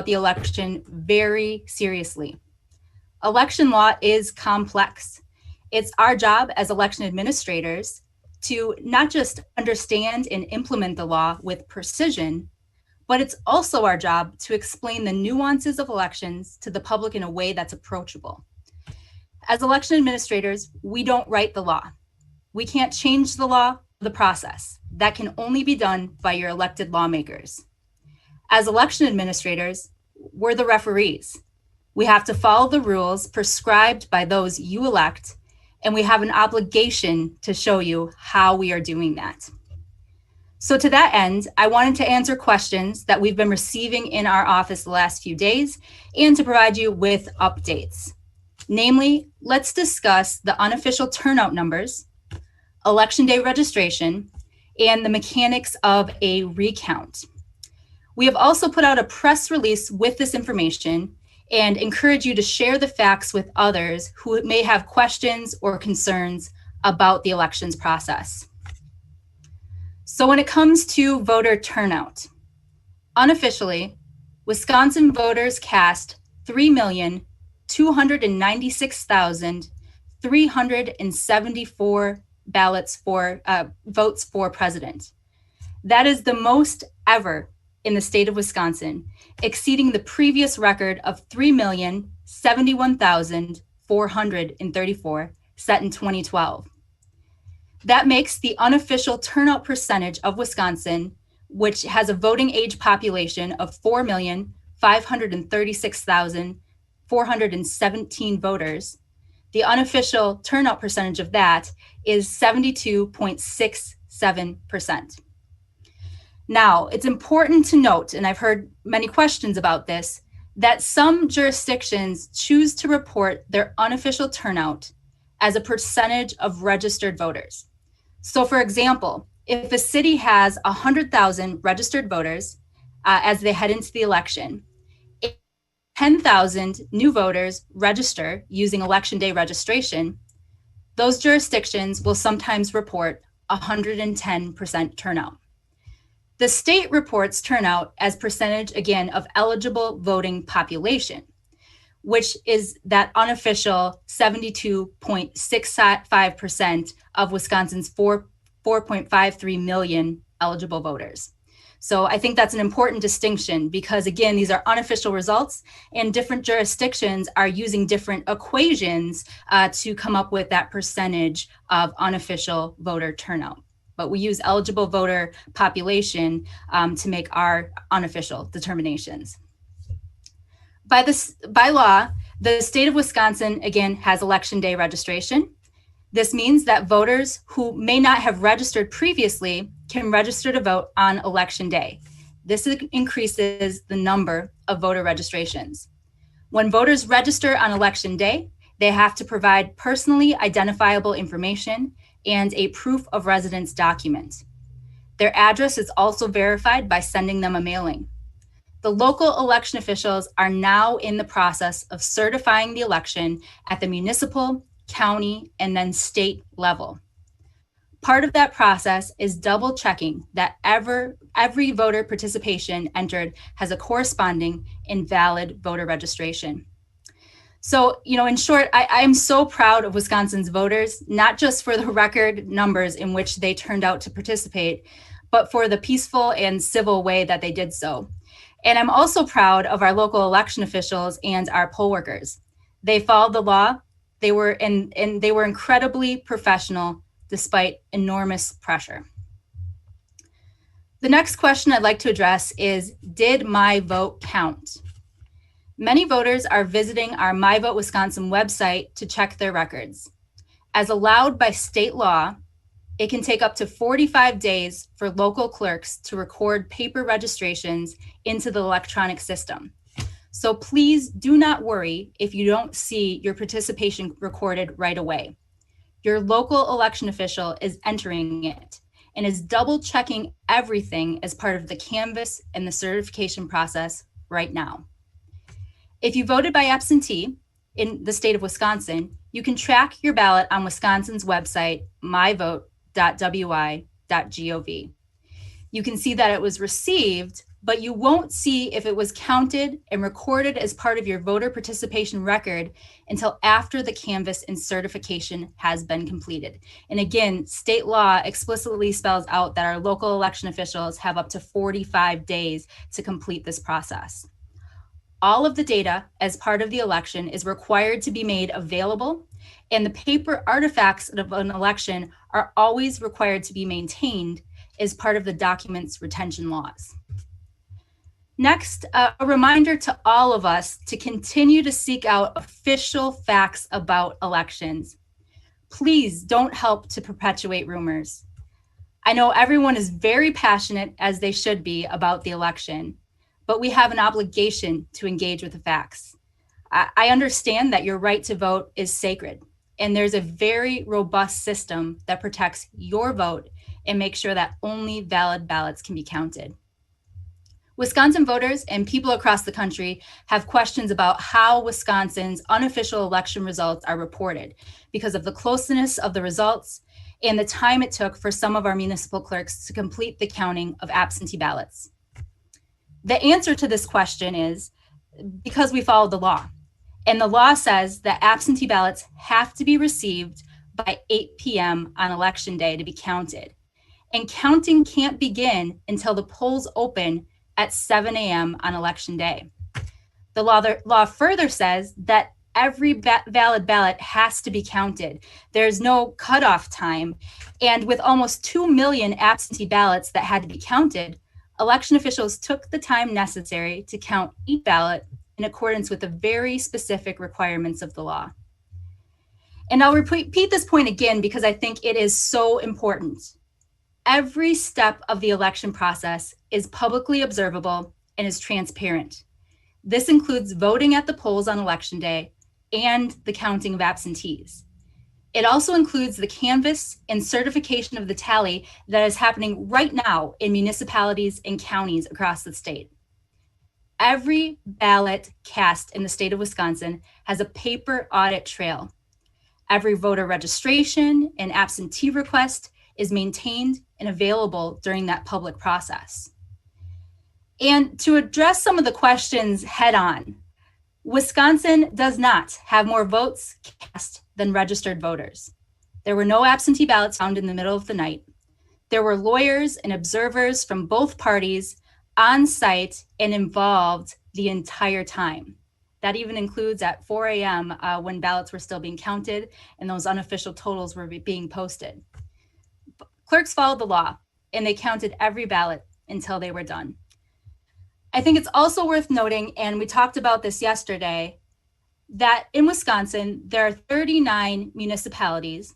the election very seriously. Election law is complex. It's our job as election administrators to not just understand and implement the law with precision, but it's also our job to explain the nuances of elections to the public in a way that's approachable. As election administrators, we don't write the law. We can't change the law, the process. That can only be done by your elected lawmakers. As election administrators, we're the referees. We have to follow the rules prescribed by those you elect, and we have an obligation to show you how we are doing that. So to that end, I wanted to answer questions that we've been receiving in our office the last few days and to provide you with updates. Namely, let's discuss the unofficial turnout numbers, election day registration, and the mechanics of a recount. We have also put out a press release with this information and encourage you to share the facts with others who may have questions or concerns about the elections process. So when it comes to voter turnout, unofficially, Wisconsin voters cast 3,296,374 ballots for votes for president. That is the most ever in the state of Wisconsin, exceeding the previous record of 3,071,434 set in 2012. That makes the unofficial turnout percentage of Wisconsin, which has a voting age population of 4,536,417 voters. The unofficial turnout percentage of that is 72.67%. Now, it's important to note, and I've heard many questions about this, that some jurisdictions choose to report their unofficial turnout as a percentage of registered voters. So for example, if a city has 100,000 registered voters as they head into the election, 10,000 new voters register using election day registration, those jurisdictions will sometimes report 110% turnout. The state reports turnout as percentage, again, of eligible voting population, which is that unofficial 72.65% of Wisconsin's 4.53 million eligible voters. So I think that's an important distinction because, again, these are unofficial results and different jurisdictions are using different equations to come up with that percentage of unofficial voter turnout. But we use eligible voter population to make our unofficial determinations. By law, the state of Wisconsin, again, has election day registration. This means that voters who may not have registered previously can register to vote on election day. This increases the number of voter registrations. When voters register on election day, they have to provide personally identifiable information and a proof of residence document. Their address is also verified by sending them a mailing. The local election officials are now in the process of certifying the election at the municipal, county, and then state level. Part of that process is double checking that every voter participation entered has a corresponding and valid voter registration. So, in short, I am so proud of Wisconsin's voters, not just for the record numbers in which they turned out to participate, but for the peaceful and civil way that they did so. And I'm also proud of our local election officials and our poll workers. They followed the law. They were incredibly professional despite enormous pressure. The next question I'd like to address is, did my vote count? Many voters are visiting our My Vote Wisconsin website to check their records. As allowed by state law, it can take up to 45 days for local clerks to record paper registrations into the electronic system. So please do not worry if you don't see your participation recorded right away. Your local election official is entering it and is double checking everything as part of the canvass and the certification process right now. If you voted by absentee in the state of Wisconsin, you can track your ballot on Wisconsin's website, myvote.wi.gov. You can see that it was received but you won't see if it was counted and recorded as part of your voter participation record until after the canvass and certification has been completed. And again, state law explicitly spells out that our local election officials have up to 45 days to complete this process. All of the data as part of the election is required to be made available, and the paper artifacts of an election are always required to be maintained as part of the document's retention laws. Next, a reminder to all of us to continue to seek out official facts about elections. Please don't help to perpetuate rumors. I know everyone is very passionate, as they should be, about the election, but we have an obligation to engage with the facts. I understand that your right to vote is sacred, and there's a very robust system that protects your vote and makes sure that only valid ballots can be counted. Wisconsin voters and people across the country have questions about how Wisconsin's unofficial election results are reported because of the closeness of the results and the time it took for some of our municipal clerks to complete the counting of absentee ballots. The answer to this question is because we follow the law. And the law says that absentee ballots have to be received by 8 p.m. on election day to be counted. And counting can't begin until the polls open at 7 a.m. on election day. The law further says that every valid ballot has to be counted. There's no cutoff time. And with almost 2 million absentee ballots that had to be counted, election officials took the time necessary to count each ballot in accordance with the very specific requirements of the law. And I'll repeat this point again because I think it is so important. Every step of the election process is publicly observable and is transparent. This includes voting at the polls on election day and the counting of absentees. It also includes the canvass and certification of the tally that is happening right now in municipalities and counties across the state. Every ballot cast in the state of Wisconsin has a paper audit trail. Every voter registration and absentee request is maintained and available during that public process. And to address some of the questions head on, Wisconsin does not have more votes cast than registered voters. There were no absentee ballots found in the middle of the night. There were lawyers and observers from both parties on site and involved the entire time. That even includes at 4 a.m. When ballots were still being counted and those unofficial totals were being posted. Clerks followed the law and they counted every ballot until they were done. I think it's also worth noting, and we talked about this yesterday, that in Wisconsin, there are 39 municipalities,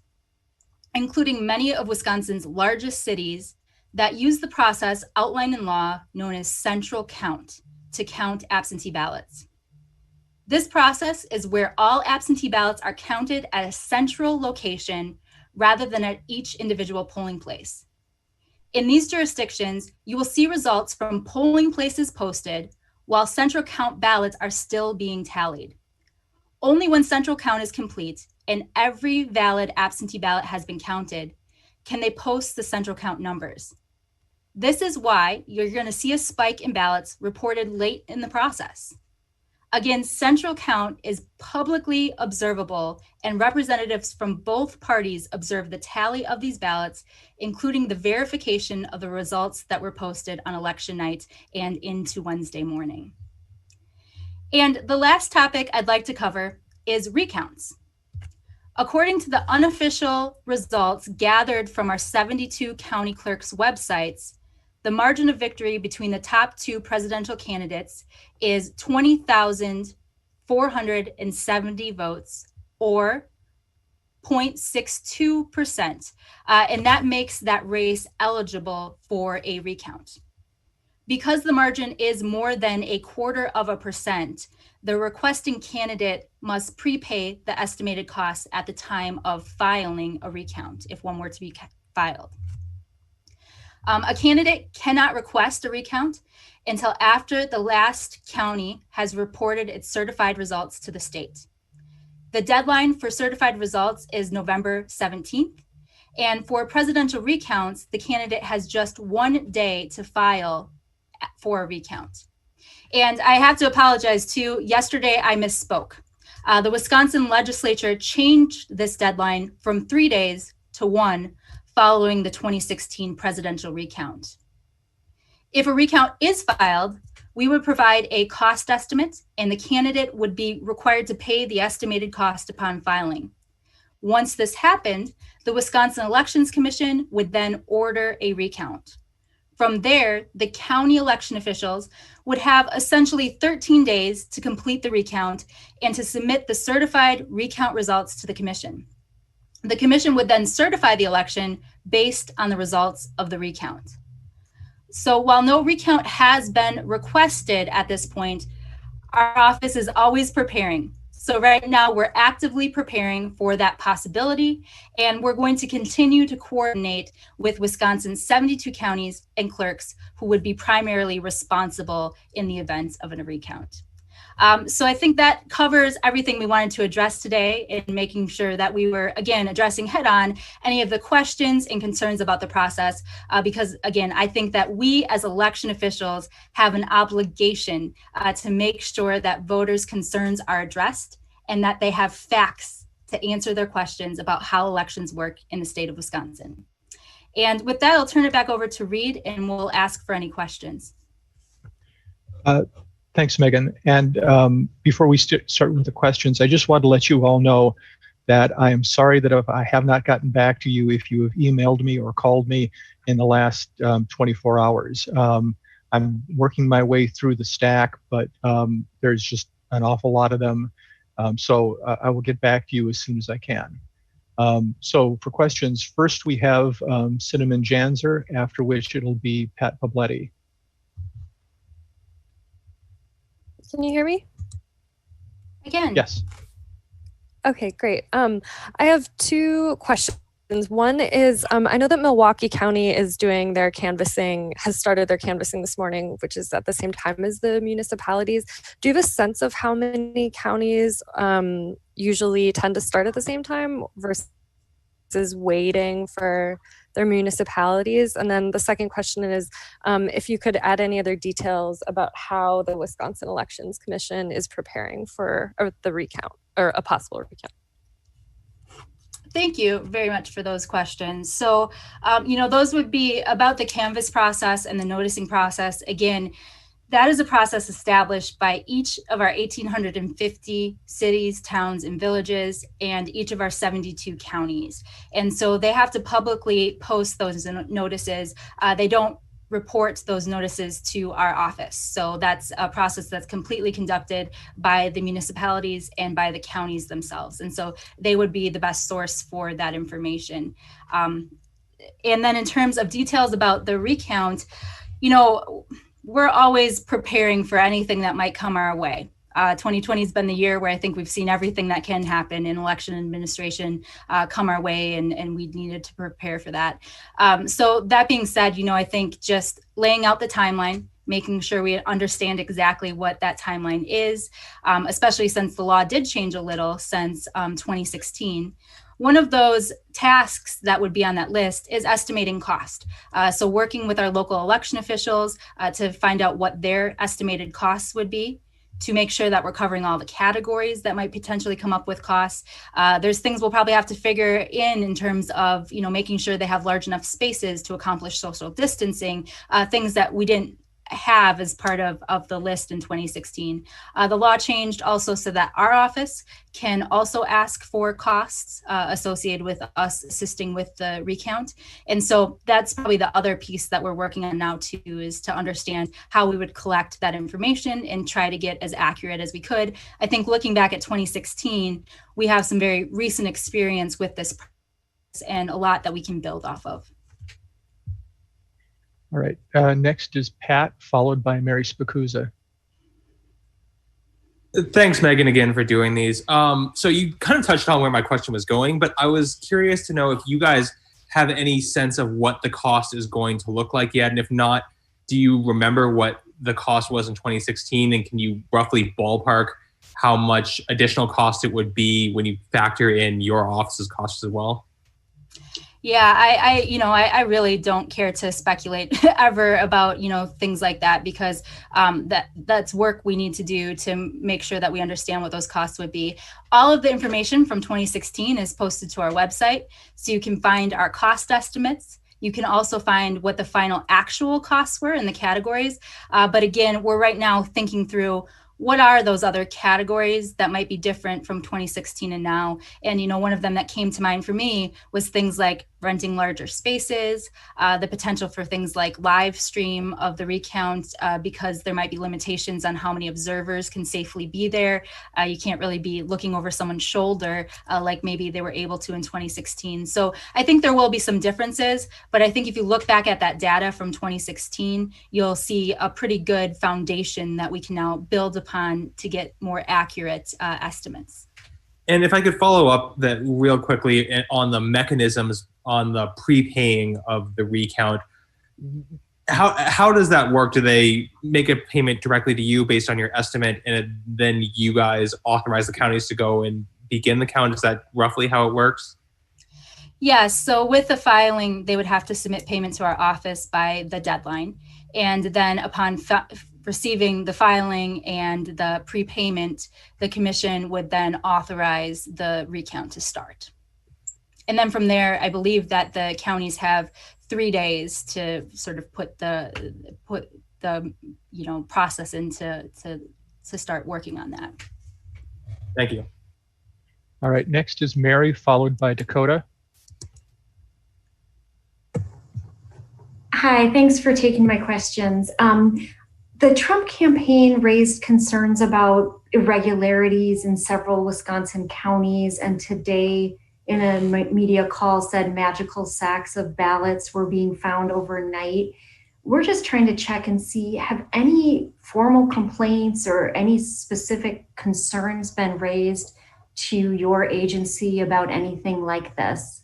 including many of Wisconsin's largest cities, that use the process outlined in law known as central count to count absentee ballots. This process is where all absentee ballots are counted at a central location rather than at each individual polling place. In these jurisdictions, you will see results from polling places posted while central count ballots are still being tallied. Only when central count is complete and every valid absentee ballot has been counted can they post the central count numbers. This is why you're going to see a spike in ballots reported late in the process. Again, central count is publicly observable, and representatives from both parties observe the tally of these ballots, including the verification of the results that were posted on election night and into Wednesday morning. And the last topic I'd like to cover is recounts. According to the unofficial results gathered from our 72 county clerks' websites, the margin of victory between the top two presidential candidates is 20,470 votes, or 0.62%. And that makes that race eligible for a recount. Because the margin is more than 0.25%, the requesting candidate must prepay the estimated costs at the time of filing a recount, if one were to be filed. A candidate cannot request a recount until after the last county has reported its certified results to the state. The deadline for certified results is November 17th. And for presidential recounts, the candidate has just 1 day to file for a recount. And I have to apologize too. Yesterday, I misspoke. The Wisconsin legislature changed this deadline from 3 days to 1 following the 2016 presidential recount. If a recount is filed, we would provide a cost estimate and the candidate would be required to pay the estimated cost upon filing. Once this happened, the Wisconsin Elections Commission would then order a recount. From there, the county election officials would have essentially 13 days to complete the recount and to submit the certified recount results to the commission. The commission would then certify the election based on the results of the recount. So while no recount has been requested at this point, our office is always preparing. So right now we're actively preparing for that possibility, and we're going to continue to coordinate with Wisconsin's 72 counties and clerks who would be primarily responsible in the event of a recount. So I think that covers everything we wanted to address today in making sure that we were, again, addressing head on any of the questions and concerns about the process. Because again, I think that we as election officials have an obligation to make sure that voters' concerns are addressed and that they have facts to answer their questions about how elections work in the state of Wisconsin. And with that, I'll turn it back over to Reed and we'll ask for any questions. Thanks, Megan. And before we start with the questions, I just want to let you all know that I am sorry that if I have not gotten back to you, if you have emailed me or called me in the last 24 hours. I'm working my way through the stack, but there's just an awful lot of them. So I will get back to you as soon as I can. So for questions, first we have Cinnamon Janzer, after which it'll be Pat Pabletti. Can you hear me? Again. Yes. Okay, great. I have two questions. One is, I know that Milwaukee County is doing their canvassing, has started their canvassing this morning, which is at the same time as the municipalities. Do you have a sense of how many counties usually tend to start at the same time versus waiting for their municipalities? And then the second question is, if you could add any other details about how the Wisconsin Elections Commission is preparing for the recount or a possible recount. Thank you very much for those questions. So, those would be about the canvass process and the noticing process. Again, that is a process established by each of our 1,850 cities, towns, and villages, and each of our 72 counties. And so they have to publicly post those notices. They don't report those notices to our office. So that's a process that's completely conducted by the municipalities and by the counties themselves. And so they would be the best source for that information. And then in terms of details about the recount, we're always preparing for anything that might come our way. 2020 has been the year where I think we've seen everything that can happen in election administration come our way, and we needed to prepare for that. So that being said, I think just laying out the timeline, making sure we understand exactly what that timeline is, especially since the law did change a little since 2016. One of those tasks that would be on that list is estimating cost. So working with our local election officials to find out what their estimated costs would be, to make sure that we're covering all the categories that might potentially come up with costs. There's things we'll probably have to figure in terms of, making sure they have large enough spaces to accomplish social distancing, things that we didn't have as part of the list in 2016. The law changed also so that our office can also ask for costs associated with us assisting with the recount. And so that's probably the other piece that we're working on now too, is to understand how we would collect that information and try to get as accurate as we could. I think looking back at 2016, we have some very recent experience with this process and a lot that we can build off of. All right, next is Pat, followed by Mary Spacuzza. Thanks, Megan, again for doing these. So you kind of touched on where my question was going, but I was curious to know if you guys have any sense of what the cost is going to look like yet. And if not, do you remember what the cost was in 2016? And can you roughly ballpark how much additional cost it would be when you factor in your office's costs as well? Yeah, I really don't care to speculate ever about, things like that, because that's work we need to do to make sure that we understand what those costs would be. All of the information from 2016 is posted to our website, so you can find our cost estimates. You can also find what the final actual costs were in the categories. But again, we're right now thinking through what are those other categories that might be different from 2016 and now. And, one of them that came to mind for me was things like renting larger spaces, the potential for things like live stream of the recount, because there might be limitations on how many observers can safely be there. You can't really be looking over someone's shoulder like maybe they were able to in 2016. So I think there will be some differences, but I think if you look back at that data from 2016, you'll see a pretty good foundation that we can now build upon to get more accurate estimates. And if I could follow up that real quickly on the mechanisms on the prepaying of the recount, how does that work? Do they make a payment directly to you based on your estimate, and then you guys authorize the counties to go and begin the count? Is that roughly how it works? Yes. So with the filing, they would have to submit payment to our office by the deadline. And then upon receiving the filing and the prepayment, the commission would then authorize the recount to start. And then from there, I believe that the counties have 3 days to sort of put the process into to start working on that. Thank you. All right, next is Mary, followed by Dakota. Hi, thanks for taking my questions. The Trump campaign raised concerns about irregularities in several Wisconsin counties, and today in a media call said magical sacks of ballots were being found overnight. We're just trying to check and see, have any formal complaints or any specific concerns been raised to your agency about anything like this?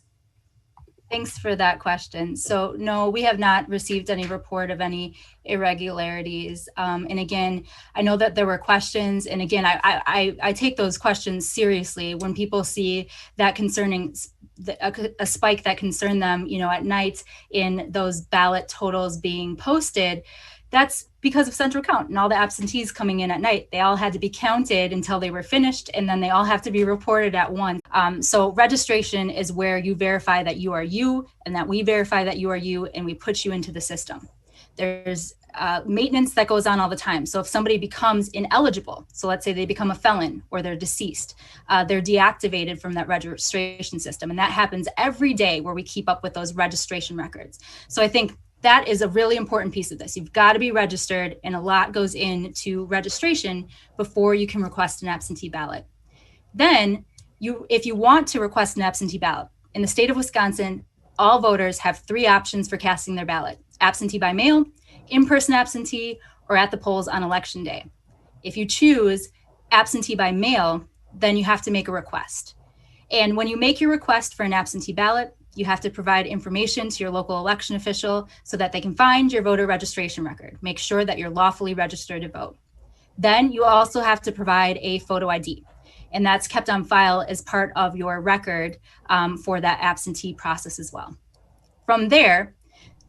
Thanks for that question. So no, we have not received any report of any irregularities. And again, I know that there were questions. And again, I take those questions seriously when people see that concerning a spike that concerned them, at night in those ballot totals being posted. That's because of central count and all the absentees coming in at night. They all had to be counted until they were finished, and then they all have to be reported at once. So registration is where you verify that you are you, and that we verify that you are you, and we put you into the system. There's maintenance that goes on all the time. So if somebody becomes ineligible, so let's say they become a felon or they're deceased, they're deactivated from that registration system. And that happens every day, where we keep up with those registration records. So I think that is a really important piece of this. You've got to be registered, and a lot goes into registration before you can request an absentee ballot. Then, if you want to request an absentee ballot, in the state of Wisconsin, all voters have 3 options for casting their ballot: absentee by mail, in-person absentee, or at the polls on election day. If you choose absentee by mail, then you have to make a request. And when you make your request for an absentee ballot, you have to provide information to your local election official so that they can find your voter registration record, make sure that you're lawfully registered to vote. Then you also have to provide a photo ID, and that's kept on file as part of your record for that absentee process as well. From there,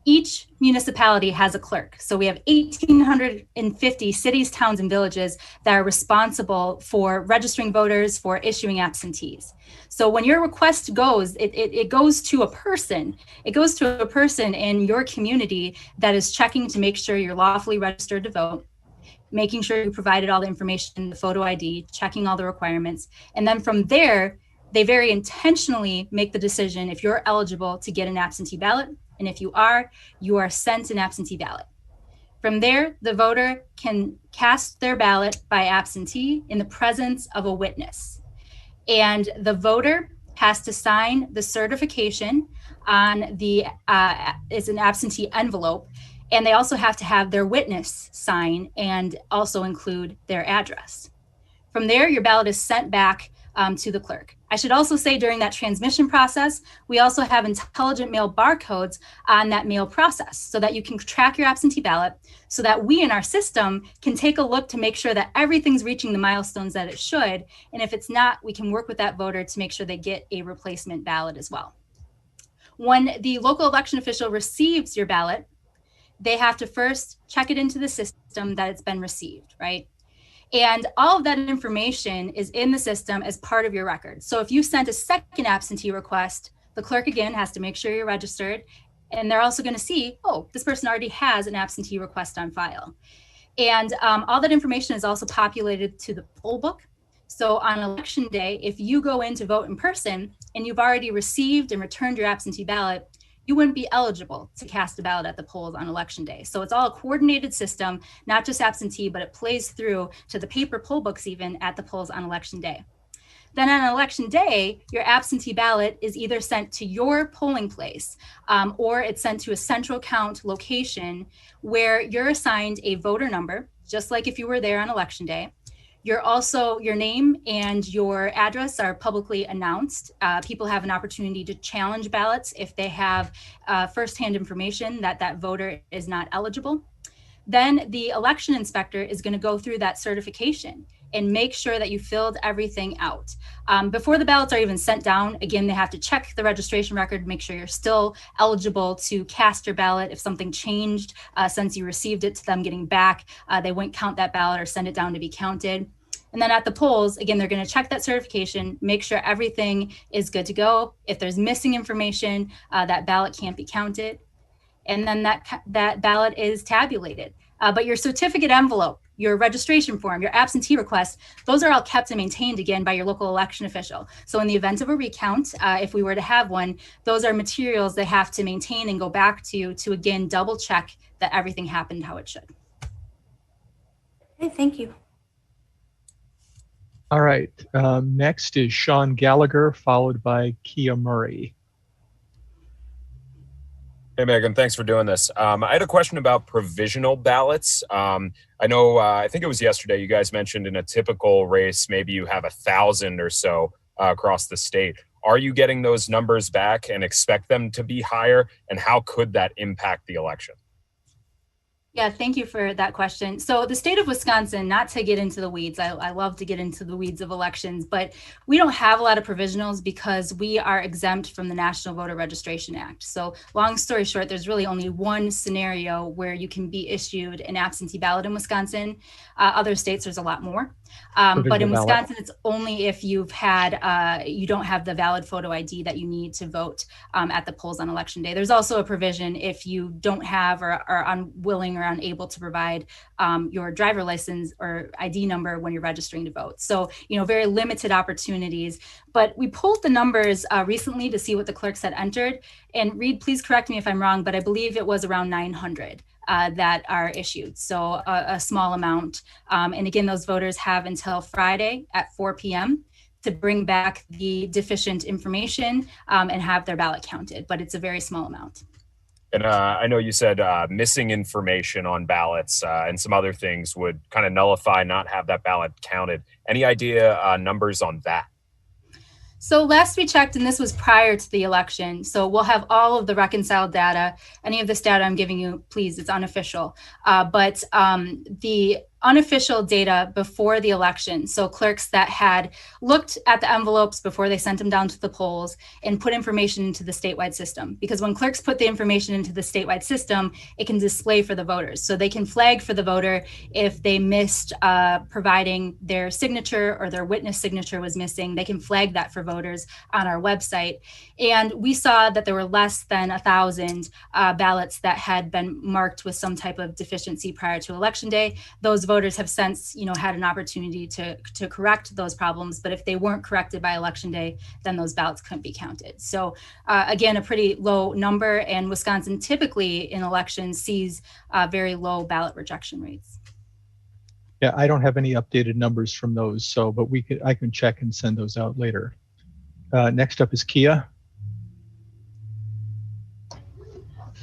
each municipality has a clerk. So we have 1,850 cities, towns, and villages that are responsible for registering voters, for issuing absentees. So when your request goes, it goes to a person. It goes to a person in your community that is checking to make sure you're lawfully registered to vote, making sure you provided all the information, the photo ID, checking all the requirements. And then from there, they very intentionally make the decision if you're eligible to get an absentee ballot. And if you are sent an absentee ballot. From there, the voter can cast their ballot by absentee in the presence of a witness. And the voter has to sign the certification on it's an absentee envelope. And they also have to have their witness sign and also include their address. From there, your ballot is sent back to the clerk. I should also say, during that transmission process, we also have intelligent mail barcodes on that mail process so that you can track your absentee ballot, so that we in our system can take a look to make sure that everything's reaching the milestones that it should. And if it's not, we can work with that voter to make sure they get a replacement ballot as well. When the local election official receives your ballot, they have to first check it into the system that it's been received, right? And all of that information is in the system as part of your record. So if you sent a second absentee request, the clerk again has to make sure you're registered. And they're also going to see, oh, this person already has an absentee request on file. And all that information is also populated to the poll book. So on election day, if you go in to vote in person and you've already received and returned your absentee ballot, you wouldn't be eligible to cast a ballot at the polls on election day. So it's all a coordinated system, not just absentee, but it plays through to the paper poll books even at the polls on election day. Then on election day, your absentee ballot is either sent to your polling place or it's sent to a central count location where you're assigned a voter number, just like if you were there on election day. Your name and your address are publicly announced. People have an opportunity to challenge ballots if they have firsthand information that that voter is not eligible. Then the election inspector is going to go through that certification and make sure that you filled everything out. Before the ballots are even sent down, again, they have to check the registration record, make sure you're still eligible to cast your ballot. If something changed since you received it to them getting back, they wouldn't count that ballot or send it down to be counted. And then at the polls, again, they're going to check that certification, make sure everything is good to go. If there's missing information, that ballot can't be counted. And then that ballot is tabulated. But your certificate envelope, your registration form, your absentee request, those are all kept and maintained again by your local election official. So in the event of a recount, if we were to have one, those are materials they have to maintain and go back to again, double check that everything happened how it should. Okay, thank you. All right, next is Sean Gallagher, followed by Kia Murray. Hey, Megan, thanks for doing this. I had a question about provisional ballots. I know, I think it was yesterday, you guys mentioned in a typical race, maybe you have 1,000 or so across the state. Are you getting those numbers back and expect them to be higher? And how could that impact the election? Yeah, thank you for that question. So the state of Wisconsin, not to get into the weeds, I love to get into the weeds of elections, but we don't have a lot of provisionals because we are exempt from the National Voter Registration Act. So long story short, there's really only one scenario where you can be issued an absentee ballot in Wisconsin. Other states, there's a lot more. But in Wisconsin, it's only if you've had, you don't have the valid photo ID that you need to vote at the polls on election day. There's also a provision if you don't have or are unwilling or unable to provide your driver license or ID number when you're registering to vote. So, very limited opportunities. But we pulled the numbers recently to see what the clerks had entered. And Reed, please correct me if I'm wrong, but I believe it was around 900. That are issued. So a small amount. And again, those voters have until Friday at 4 p.m. to bring back the deficient information and have their ballot counted, but it's a very small amount. And I know you said missing information on ballots and some other things would kind of nullify, not have that ballot counted. Any idea numbers on that? So last we checked, and this was prior to the election, so we'll have all of the reconciled data. Any of this data I'm giving you, please, it's unofficial. But the unofficial data before the election, so clerks that had looked at the envelopes before they sent them down to the polls and put information into the statewide system. Because when clerks put the information into the statewide system, it can display for the voters. So they can flag for the voter if they missed providing their signature or their witness signature was missing. They can flag that for voters on our website. And we saw that there were less than 1,000 ballots that had been marked with some type of deficiency prior to election day. Those voters have since, had an opportunity to correct those problems. But if they weren't corrected by election day, then those ballots couldn't be counted. So again, a pretty low number, and Wisconsin typically in elections sees very low ballot rejection rates. Yeah, I don't have any updated numbers from those, but I can check and send those out later. Next up is Kia.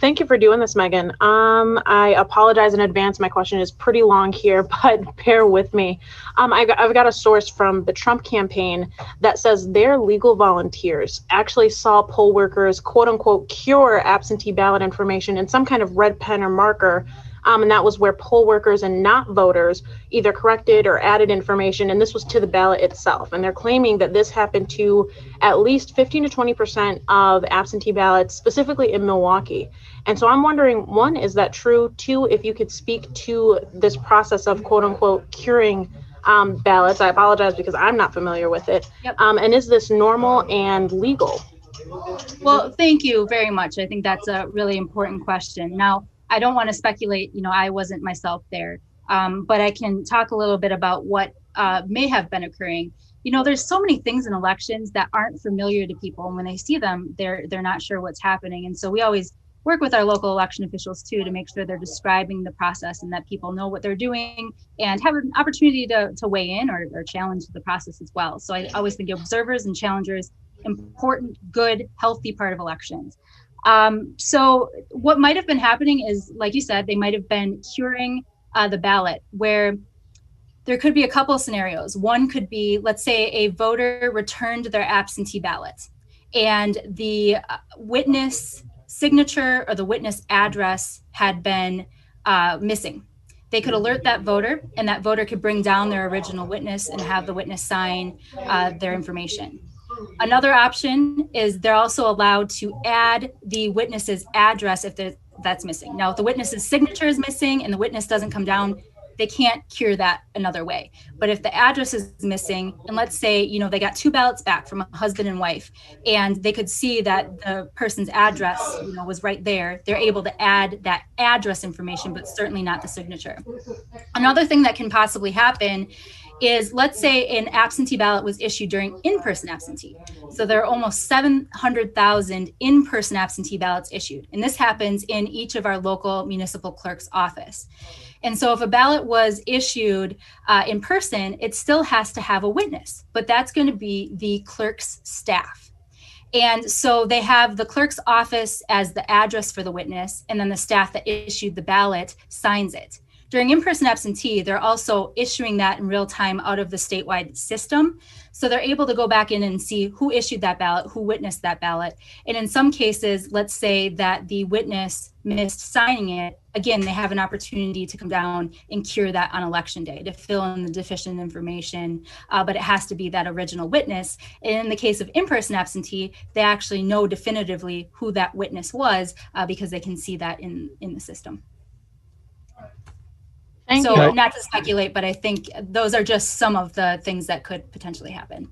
Thank you for doing this, Megan. I apologize in advance. My question is pretty long here, but bear with me. I've got a source from the Trump campaign that says their legal volunteers actually saw poll workers, quote unquote, cure absentee ballot information in some kind of red pen or marker And that was where poll workers and not voters either corrected or added information, and this was to the ballot itself. And they're claiming that this happened to at least 15 to 20% of absentee ballots, specifically in Milwaukee. And so I'm wondering, one, is that true? Two, if you could speak to this process of quote unquote curing ballots. I apologize because I'm not familiar with it. Yep. And is this normal and legal? Well, thank you very much. I think that's a really important question. Now, I don't want to speculate, I wasn't myself there, but I can talk a little bit about what may have been occurring. There's so many things in elections that aren't familiar to people. And when they see them, they're not sure what's happening. And so we always work with our local election officials too, to make sure they're describing the process and that people know what they're doing and have an opportunity to weigh in or challenge the process as well. So I always think observers and challengers, important, good, healthy part of elections. So what might have been happening is, like you said, they might have been curing the ballot, where there could be a couple of scenarios. One could be, let's say a voter returned their absentee ballot and the witness signature or the witness address had been missing. They could alert that voter, and that voter could bring down their original witness and have the witness sign their information. Another option is they're also allowed to add the witness's address if that's missing. Now, if the witness's signature is missing and the witness doesn't come down, they can't cure that another way. But if the address is missing, and let's say, they got 2 ballots back from a husband and wife, and they could see that the person's address, was right there, they're able to add that address information, but certainly not the signature. Another thing that can possibly happen is, let's say an absentee ballot was issued during in-person absentee. So there are almost 700,000 in-person absentee ballots issued. And this happens in each of our local municipal clerk's office. And so if a ballot was issued in person, it still has to have a witness, but that's going to be the clerk's staff. And so they have the clerk's office as the address for the witness, and then the staff that issued the ballot signs it. During in-person absentee, they're also issuing that in real time out of the statewide system. So they're able to go back in and see who issued that ballot, who witnessed that ballot. And in some cases, let's say that the witness missed signing it, again, they have an opportunity to come down and cure that on election day, to fill in the deficient information, but it has to be that original witness. And in the case of in-person absentee, they actually know definitively who that witness was because they can see that in the system. Thank so you. Not to speculate, but I think those are just some of the things that could potentially happen.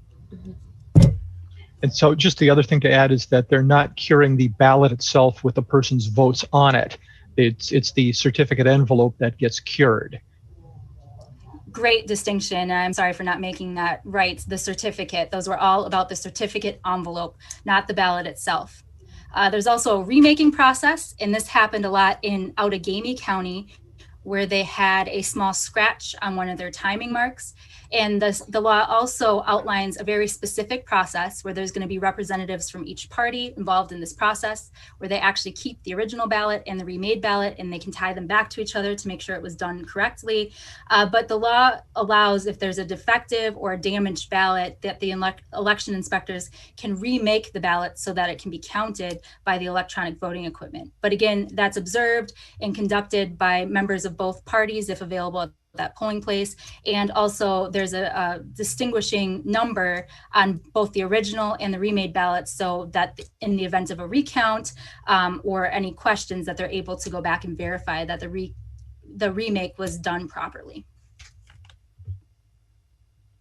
And so just the other thing to add is that they're not curing the ballot itself with the person's votes on it. It's the certificate envelope that gets cured. Great distinction. I'm sorry for not making that right. The certificate, those were all about the certificate envelope, not the ballot itself. There's also a remaking process, and this happened a lot in Outagamie County, where they had a small scratch on one of their timing marks. And the law also outlines a very specific process where there's going to be representatives from each party involved in this process, where they actually keep the original ballot and the remade ballot, and they can tie them back to each other to make sure it was done correctly. But the law allows, if there's a defective or a damaged ballot, that the election inspectors can remake the ballot so that it can be counted by the electronic voting equipment. But again, that's observed and conducted by members of both parties if available at that polling place. And also there's a distinguishing number on both the original and the remade ballots, so that in the event of a recount or any questions, that they're able to go back and verify that the remake was done properly.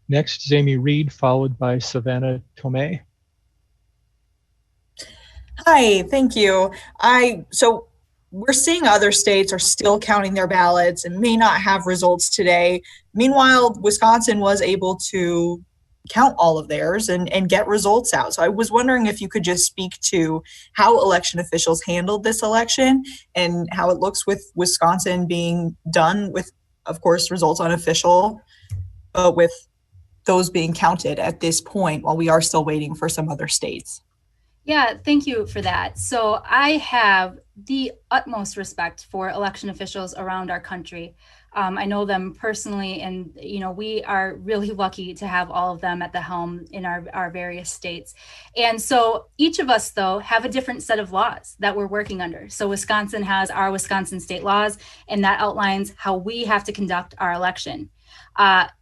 Next is Amy Reed, followed by Savannah Tomei. Hi, thank you. So we're seeing other states are still counting their ballots and may not have results today. Meanwhile, Wisconsin was able to count all of theirs and get results out. So I was wondering if you could just speak to how election officials handled this election and how it looks with Wisconsin being done with, of course, results unofficial, but with those being counted at this point while we are still waiting for some other states. Yeah, thank you for that. So I have the utmost respect for election officials around our country. I know them personally, and we are really lucky to have all of them at the helm in our various states. And so each of us, though, have a different set of laws that we're working under. So Wisconsin has our Wisconsin state laws, and that outlines how we have to conduct our election.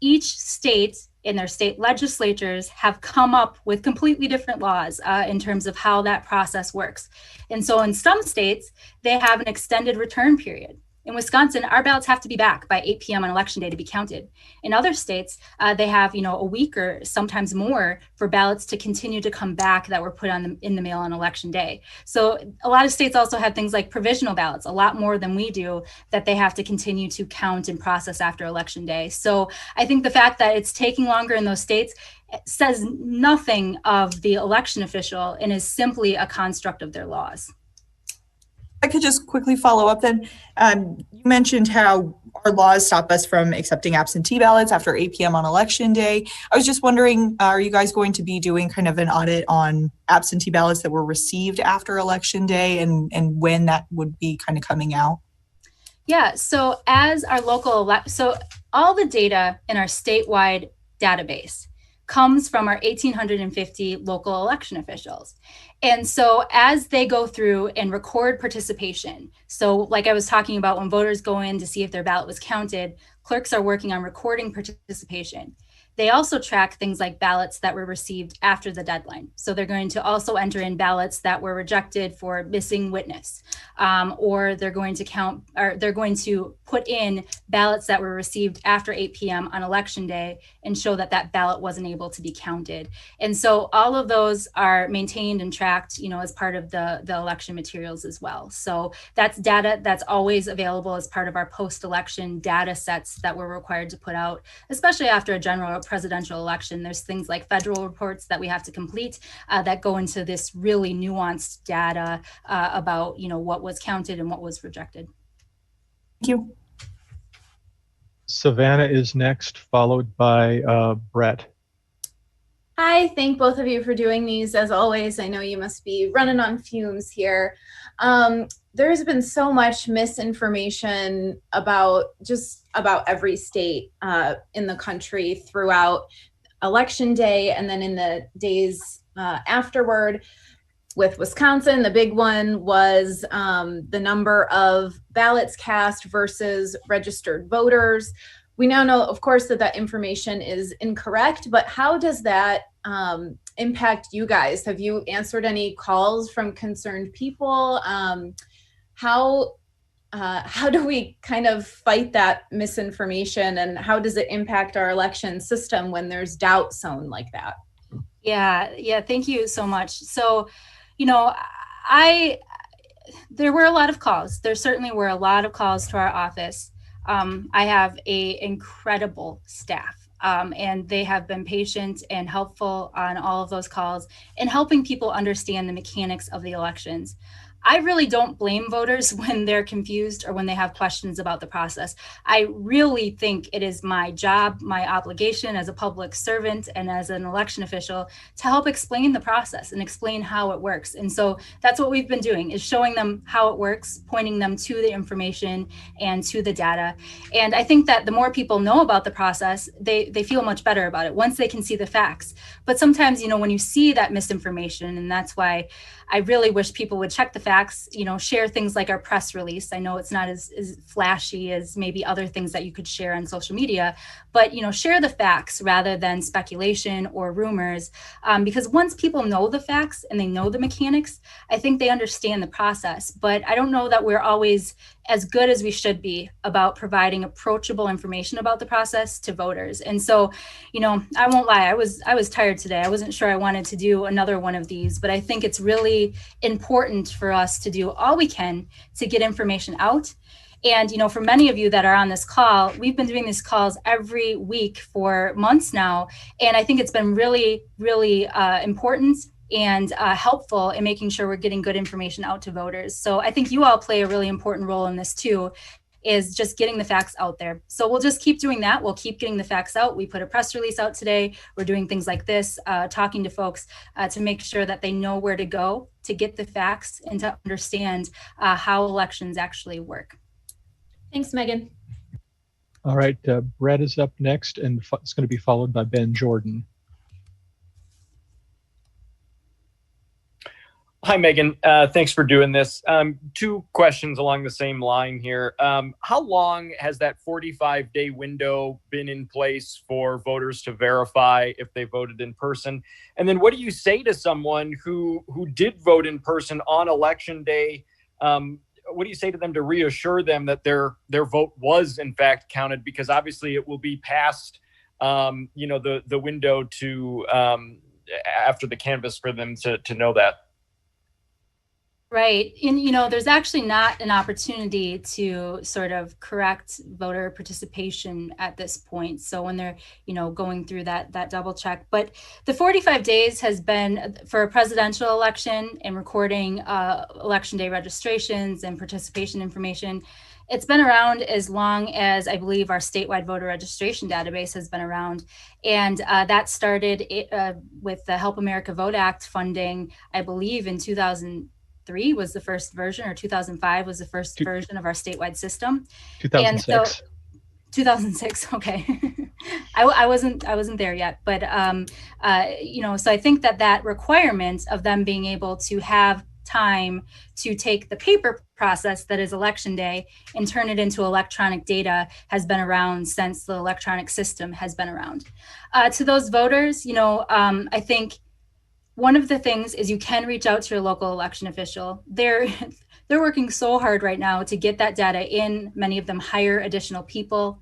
Each state in their state legislatures have come up with completely different laws in terms of how that process works. And so in some states, they have an extended return period. In Wisconsin, our ballots have to be back by 8 p.m. on election day to be counted. In other states, they have a week or sometimes more for ballots to continue to come back that were put in the mail on election day. So a lot of states also have things like provisional ballots, a lot more than we do, that they have to continue to count and process after election day. So I think the fact that it's taking longer in those states says nothing of the election official and is simply a construct of their laws. I could just quickly follow up then. You mentioned how our laws stop us from accepting absentee ballots after 8 p.m. on election day. I was just wondering, are you guys going to be doing kind of an audit on absentee ballots that were received after election day and when that would be kind of coming out? Yeah, so as our so all the data in our statewide database comes from our 1,850 local election officials. And so as they go through and record participation, so like I was talking about, when voters go in to see if their ballot was counted, clerks are working on recording participation. They also track things like ballots that were received after the deadline. So they're going to also enter in ballots that were rejected for missing witness, or they're going to put in ballots that were received after 8 p.m. on election day and show that that ballot wasn't able to be counted. And so all of those are maintained and tracked, as part of the election materials as well. So that's data that's always available as part of our post-election data sets that we're required to put out, especially after a general presidential election. There's things like federal reports that we have to complete that go into this really nuanced data about what was counted and what was rejected. Thank you. Savannah is next, followed by Brett. Hi, thank both of you for doing these. As always, I know you must be running on fumes here. There's been so much misinformation about every state in the country throughout election day and then in the days afterward. With Wisconsin, the big one was the number of ballots cast versus registered voters. We now know, of course, that information is incorrect, but how does that impact you guys? Have you answered any calls from concerned people? How do we kind of fight that misinformation, and how does it impact our election system when there's doubt sown like that? Yeah, thank you so much. So, there were a lot of calls. There certainly were a lot of calls to our office. I have an incredible staff, and they have been patient and helpful on all of those calls and helping people understand the mechanics of the elections. I really don't blame voters when they're confused or when they have questions about the process. I really think it is my job, my obligation as a public servant and as an election official to help explain the process and explain how it works. And so that's what we've been doing, is showing them how it works, pointing them to the information and to the data. And I think that the more people know about the process, they feel much better about it once they can see the facts. But sometimes, when you see that misinformation, and that's why I really wish people would check the facts, share things like our press release. I know it's not as flashy as maybe other things that you could share on social media, but, share the facts rather than speculation or rumors. Because once people know the facts and they know the mechanics, I think they understand the process. But I don't know that we're always as good as we should be about providing approachable information about the process to voters. And so, I won't lie, I was tired today. I wasn't sure I wanted to do another one of these, but I think it's really important for us to do all we can to get information out. And, for many of you that are on this call, we've been doing these calls every week for months now. And I think it's been really, really important and helpful in making sure we're getting good information out to voters. So I think you all play a really important role in this too, is just getting the facts out there. So we'll just keep doing that. We'll keep getting the facts out. We put a press release out today. We're doing things like this, talking to folks to make sure that they know where to go to get the facts and to understand how elections actually work. Thanks, Megan. All right, Brett is up next, and it's going to be followed by Ben Jordan. Hi, Megan. Thanks for doing this. Two questions along the same line here. How long has that 45-day window been in place for voters to verify if they voted in person? And then what do you say to someone who did vote in person on election day? What do you say to them to reassure them that their vote was in fact counted? Because obviously it will be past the window to after the canvass for them to know that. Right. And, there's actually not an opportunity to sort of correct voter participation at this point. So when they're, going through that double check. But the 45 days has been for a presidential election and recording election day registrations and participation information. It's been around as long as I believe our statewide voter registration database has been around. And that started with the Help America Vote Act funding, I believe in 2003 was the first version, or 2005 was the first version of our statewide system. 2006. And so, 2006. Okay. I wasn't there yet, but so I think that requirement of them being able to have time to take the paper process that is election day and turn it into electronic data has been around since the electronic system has been around. To those voters, I think one of the things is you can reach out to your local election official. They're working so hard right now to get that data in. Many of them hire additional people.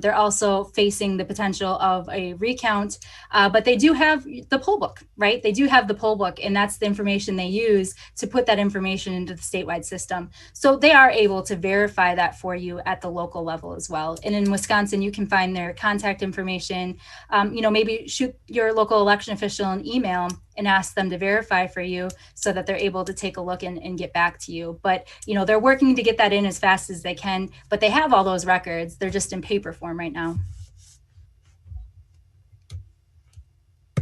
They're also facing the potential of a recount, but they do have the poll book, right? They do have the poll book, and that's the information they use to put that information into the statewide system. So they are able to verify that for you at the local level as well. And in Wisconsin, you can find their contact information. Maybe shoot your local election official an email and ask them to verify for you so that they're able to take a look and get back to you. But, they're working to get that in as fast as they can, but they have all those records. They're just in paper form right now.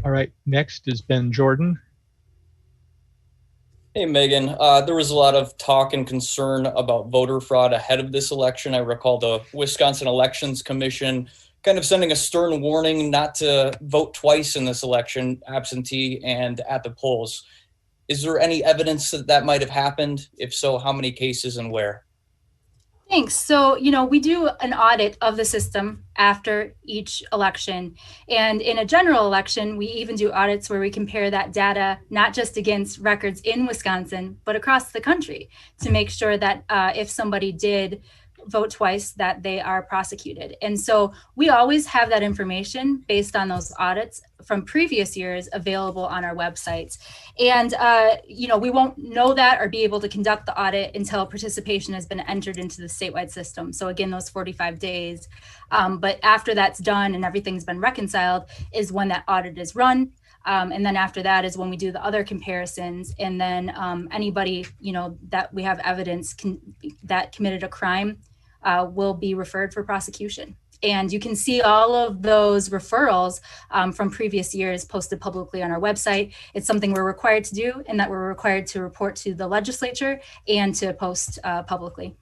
All right, next is Ben Jordan. Hey, Megan. There was a lot of talk and concern about voter fraud ahead of this election. I recall the Wisconsin Elections Commission kind of sending a stern warning not to vote twice in this election, absentee and at the polls. Is there any evidence that might have happened? If so, how many cases and where? Thanks. So, we do an audit of the system after each election. And in a general election, we even do audits where we compare that data, not just against records in Wisconsin, but across the country to make sure that if somebody did vote twice, that they are prosecuted. And so we always have that information based on those audits from previous years available on our websites. And, we won't know that or be able to conduct the audit until participation has been entered into the statewide system. So again, those 45 days. But after that's done and everything's been reconciled is when that audit is run. And then after that is when we do the other comparisons. And then anybody, that we have evidence that committed a crime will be referred for prosecution. And you can see all of those referrals from previous years posted publicly on our website. It's something we're required to do and that we're required to report to the legislature and to post publicly.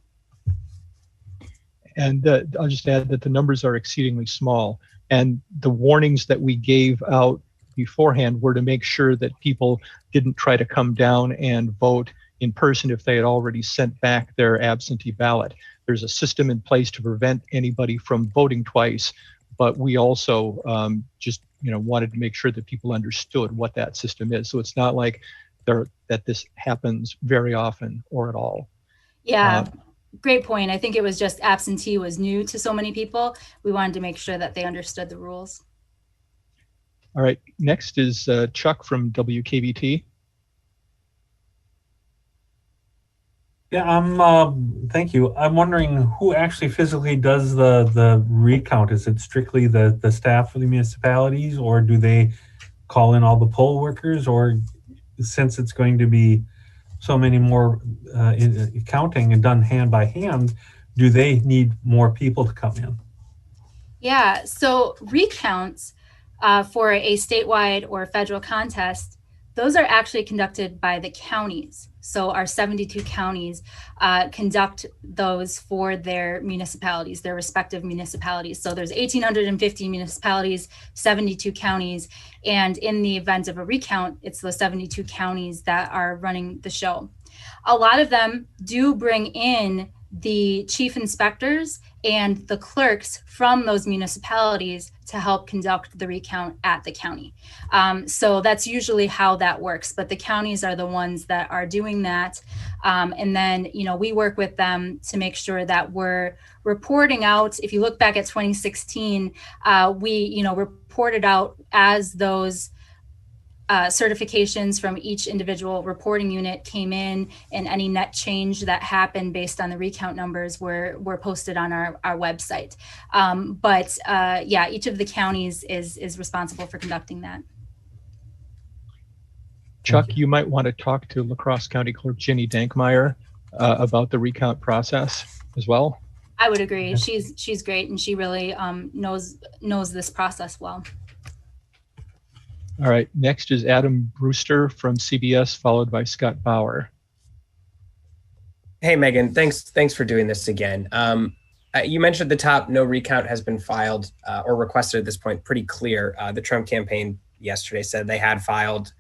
And I'll just add that the numbers are exceedingly small. And the warnings that we gave out beforehand were to make sure that people didn't try to come down and vote in person if they had already sent back their absentee ballot. There's a system in place to prevent anybody from voting twice, but we also just wanted to make sure that people understood what that system is. So it's not like that this happens very often or at all. Yeah, great point. I think it was just absentee was new to so many people. We wanted to make sure that they understood the rules. All right, next is Chuck from WKVT. Yeah, thank you. I'm wondering who actually physically does the recount. Is it strictly the staff of the municipalities, or do they call in all the poll workers? Or since it's going to be so many more counting and done hand by hand, do they need more people to come in? Yeah, so recounts for a statewide or federal contest Those are actually conducted by the counties. So our 72 counties conduct those for their municipalities, their respective municipalities. So there's 1,850 municipalities, 72 counties, and in the event of a recount, it's those 72 counties that are running the show. A lot of them do bring in the chief inspectors and the clerks from those municipalities to help conduct the recount at the county. So that's usually how that works, but the counties are the ones that are doing that. And then, we work with them to make sure that we're reporting out. If you look back at 2016, we, reported out as those certifications from each individual reporting unit came in, and any net change that happened based on the recount numbers were posted on our website. But each of the counties is responsible for conducting that. Chuck, you might want to talk to La Crosse County Clerk Ginny Dankmeyer about the recount process as well. I would agree. She's great, and she really knows this process well. All right, next is Adam Brewster from CBS, followed by Scott Bauer. Hey, Megan, thanks for doing this again. You mentioned at the top, no recount has been filed or requested at this point. Pretty clear. The Trump campaign yesterday said they had filed.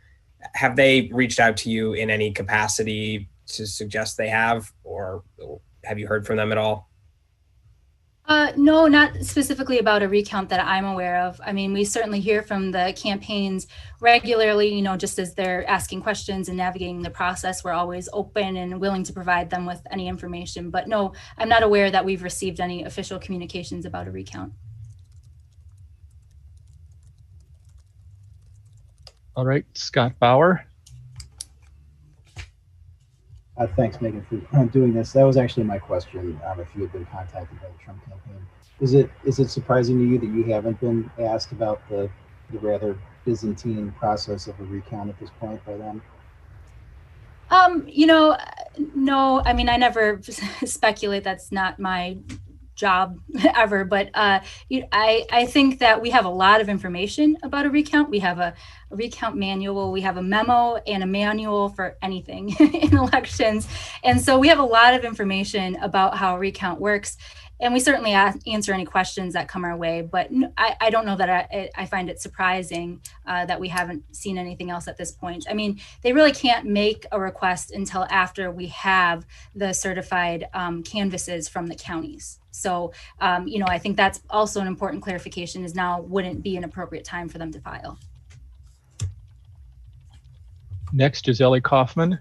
Have they reached out to you in any capacity to suggest they have, or have you heard from them at all? No, not specifically about a recount that I'm aware of. I mean, we certainly hear from the campaigns regularly, just as they're asking questions and navigating the process. We're always open and willing to provide them with any information. But no, I'm not aware that we've received any official communications about a recount. All right, Scott Bauer. Thanks, Megan, for doing this. That was actually my question. If you had been contacted by the Trump campaign, is it surprising to you that you haven't been asked about the rather Byzantine process of a recount at this point by them? No. I mean, I never speculate. That's not my job ever, but I think that we have a lot of information about a recount. We have a recount manual, we have a memo and a manual for anything in elections, and so we have a lot of information about how a recount works, and we certainly answer any questions that come our way. But I don't know that I find it surprising that we haven't seen anything else at this point. I mean, they really can't make a request until after we have the certified canvases from the counties. So, I think that's also an important clarification, is now wouldn't be an appropriate time for them to file. Next is Ellie Kaufman.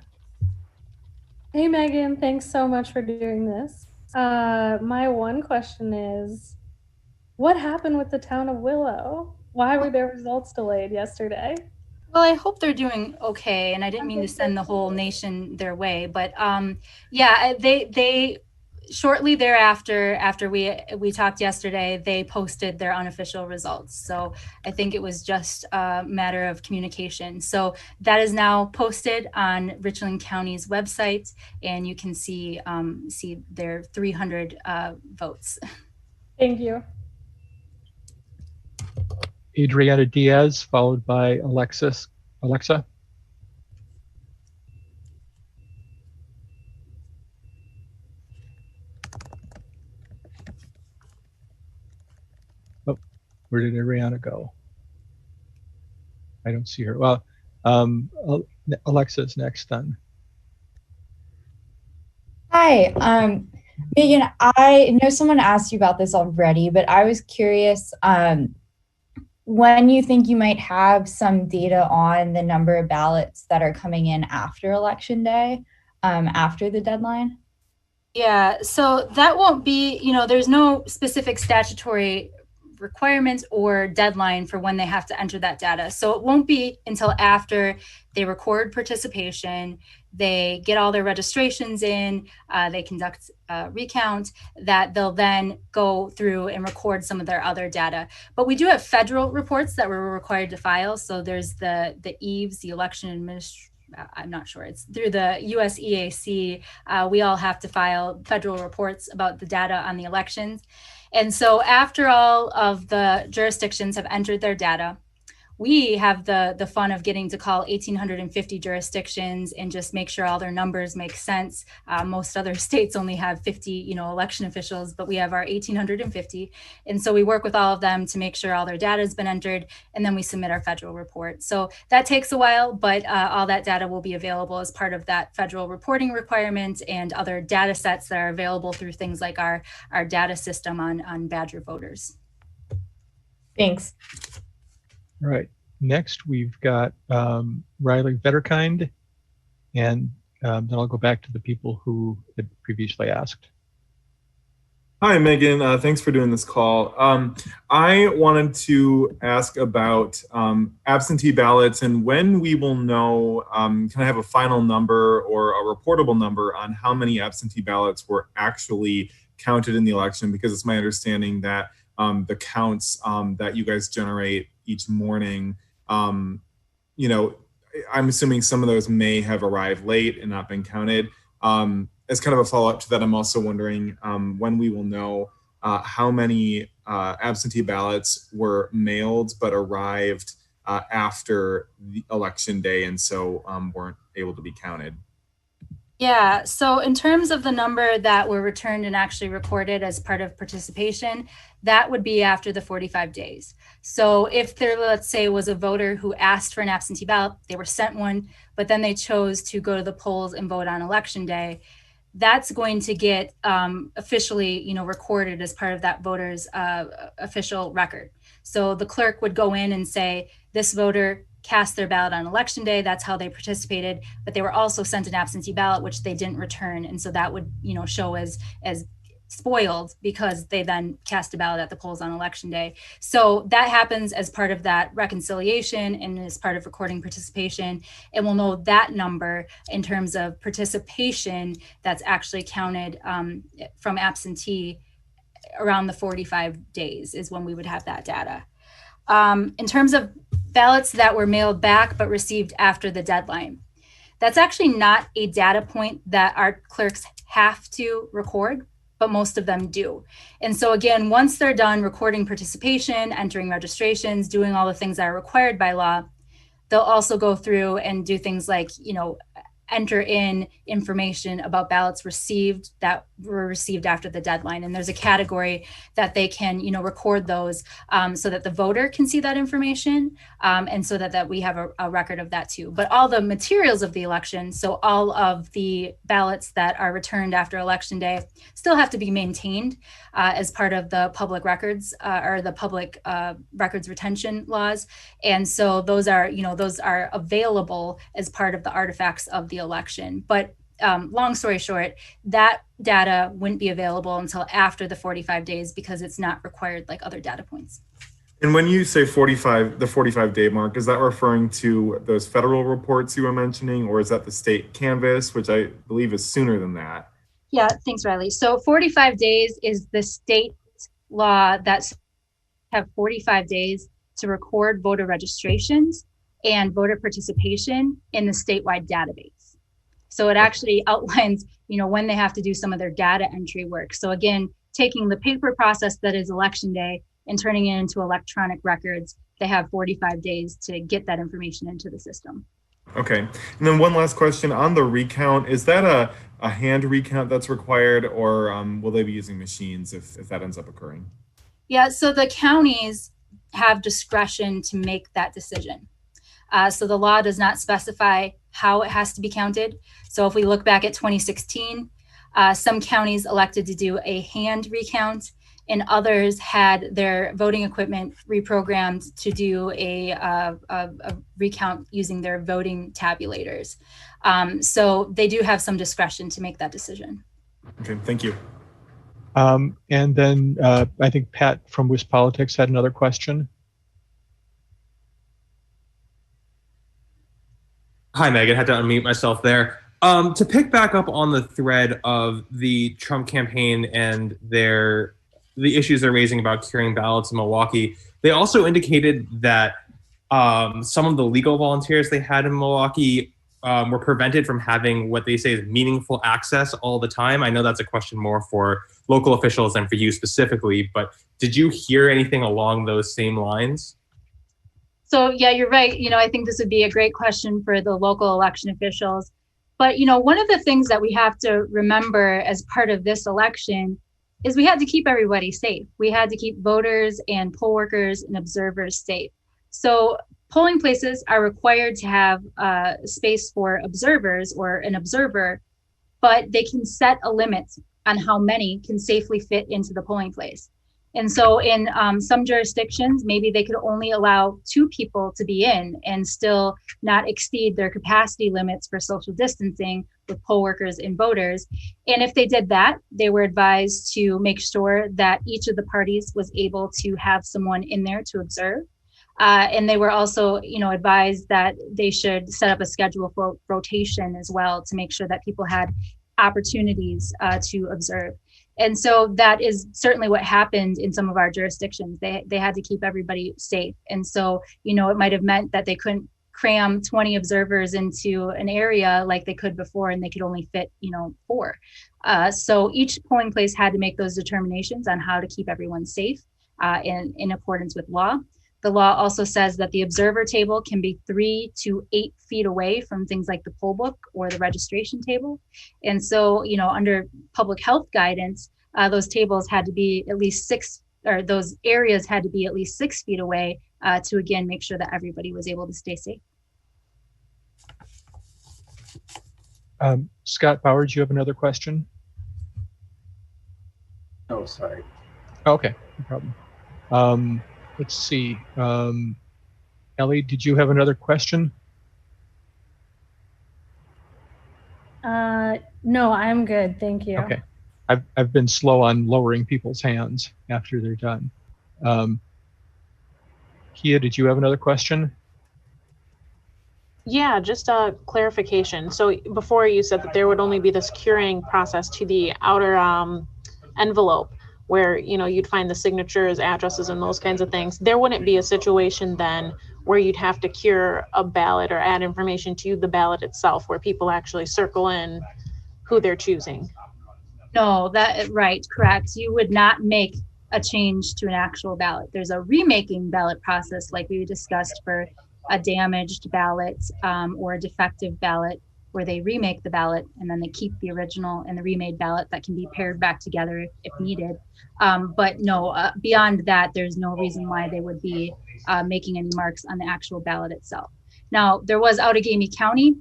Hey, Megan, thanks so much for doing this. My one question is, what happened with the town of Willow? Why were their results delayed yesterday? Well, I hope they're doing okay, and I didn't mean to send the whole nation their way, but they shortly thereafter, after we talked yesterday, they posted their unofficial results. So I think it was just a matter of communication. So that is now posted on Richland County's website, and you can see their 300 votes. Thank you. Adriana Diaz, followed by Alexa. Where did Ariana go? I don't see her. Well, Alexa's next then. Hi, Megan, I know someone asked you about this already, but I was curious when you think you might have some data on the number of ballots that are coming in after Election Day, after the deadline? Yeah, so that won't be, there's no specific statutory requirement or deadline for when they have to enter that data. So it won't be until after they record participation, they get all their registrations in, they conduct a recount, that they'll then go through and record some of their other data. But we do have federal reports that we're required to file. So there's the EVES, the Election Administration, I'm not sure, it's through the US EAC. We all have to file federal reports about the data on the elections. And so after all of the jurisdictions have entered their data, we have the fun of getting to call 1,850 jurisdictions and just make sure all their numbers make sense. Most other states only have 50, election officials, but we have our 1,850. And so we work with all of them to make sure all their data has been entered, and then we submit our federal report. So that takes a while, but all that data will be available as part of that federal reporting requirement and other data sets that are available through things like our data system on Badger voters. Thanks. All right. Next, we've got Riley Vetterkind, and then I'll go back to the people who had previously asked. Hi, Megan. Thanks for doing this call. I wanted to ask about absentee ballots and when we will know, can I have a final number or a reportable number on how many absentee ballots were actually counted in the election? Because it's my understanding that the counts that you guys generate each morning, I'm assuming some of those may have arrived late and not been counted. As kind of a follow-up to that, I'm also wondering when we will know how many absentee ballots were mailed but arrived after the election day and so weren't able to be counted. Yeah, so in terms of the number that were returned and actually recorded as part of participation, that would be after the 45 days. So if there, let's say, was a voter who asked for an absentee ballot, they were sent one, but then they chose to go to the polls and vote on election day, that's going to get officially, recorded as part of that voter's official record. So the clerk would go in and say, this voter cast their ballot on election day, that's how they participated, but they were also sent an absentee ballot, which they didn't return. And so that would, show as spoiled because they then cast a ballot at the polls on election day. So that happens as part of that reconciliation and as part of recording participation. And we'll know that number in terms of participation that's actually counted from absentee around the 45 days is when we would have that data. In terms of ballots that were mailed back but received after the deadline, that's actually not a data point that our clerks have to record, but most of them do. And so again, once they're done recording participation, entering registrations, doing all the things that are required by law, they'll also go through and do things like, enter in information about ballots received that were received after the deadline. And there's a category that they can, record those so that the voter can see that information and so that we have a record of that too. But all the materials of the election, so all of the ballots that are returned after election day still have to be maintained as part of the public records or the public records retention laws. And so those are, those are available as part of the artifacts of the election. But long story short, that data wouldn't be available until after the 45 days because it's not required like other data points. And when you say the 45-day mark, is that referring to those federal reports you were mentioning, or is that the state canvass, which I believe is sooner than that? Yeah, thanks, Riley. So 45 days is the state law that have 45 days to record voter registrations and voter participation in the statewide database. So it actually outlines, when they have to do some of their data entry work. So again, taking the paper process that is election day and turning it into electronic records, they have 45 days to get that information into the system. Okay. And then one last question on the recount. Is that a hand recount that's required, or will they be using machines if that ends up occurring? Yeah, so the counties have discretion to make that decision. So the law does not specify how it has to be counted. So if we look back at 2016, some counties elected to do a hand recount and others had their voting equipment reprogrammed to do a recount using their voting tabulators. So they do have some discretion to make that decision. Okay, thank you. And then I think Pat from WisPolitics had another question. Hi, Megan. Had to unmute myself there. To pick back up on the thread of the Trump campaign and the issues they're raising about curing ballots in Milwaukee, they also indicated that some of the legal volunteers they had in Milwaukee were prevented from having what they say is meaningful access all the time. I know that's a question more for local officials than for you specifically, but did you hear anything along those same lines? So yeah, you're right. I think this would be a great question for the local election officials. But, one of the things that we have to remember as part of this election is we had to keep everybody safe. We had to keep voters and poll workers and observers safe. So polling places are required to have space for observers or an observer, but they can set a limit on how many can safely fit into the polling place. And so in some jurisdictions, maybe they could only allow 2 people to be in and still not exceed their capacity limits for social distancing with poll workers and voters. And if they did that, they were advised to make sure that each of the parties was able to have someone in there to observe. And they were also, advised that they should set up a schedule for rotation as well to make sure that people had opportunities to observe. And so that is certainly what happened in some of our jurisdictions. They had to keep everybody safe. And so, it might have meant that they couldn't cram 20 observers into an area like they could before, and they could only fit, 4. So each polling place had to make those determinations on how to keep everyone safe in accordance with law. The law also says that the observer table can be 3 to 8 feet away from things like the poll book or the registration table. And so, under public health guidance, those tables had to be at least 6, or those areas had to be at least 6 feet away to, again, make sure that everybody was able to stay safe. Scott Bauer, do you have another question? Oh, sorry. Okay, no problem. Let's see. Ellie, did you have another question? No, I'm good. Thank you. Okay. I've been slow on lowering people's hands after they're done. Kia, did you have another question? Yeah, just a clarification. So before you said that there would only be this curing process to the outer envelope where, you'd find the signatures, addresses, and those kinds of things. There wouldn't be a situation then where you'd have to cure a ballot or add information to the ballot itself where people actually circle in who they're choosing. No, right, correct. You would not make a change to an actual ballot. There's a remaking ballot process like we discussed for a damaged ballot or a defective ballot, where they remake the ballot and then they keep the original and the remade ballot that can be paired back together if needed. But no, beyond that, there's no reason why they would be making any marks on the actual ballot itself. Now, there was Outagamie County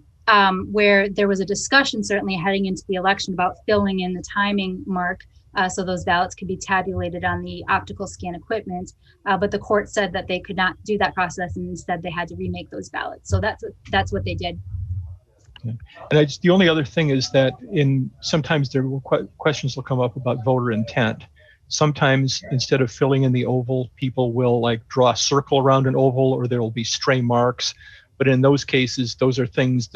where there was a discussion certainly heading into the election about filling in the timing mark so those ballots could be tabulated on the optical scan equipment. But the court said that they could not do that process, and instead they had to remake those ballots. So that's what they did. And the only other thing is that sometimes there will questions will come up about voter intent. Sometimes instead of filling in the oval, people will draw a circle around an oval, or there will be stray marks. But in those cases, those are decisions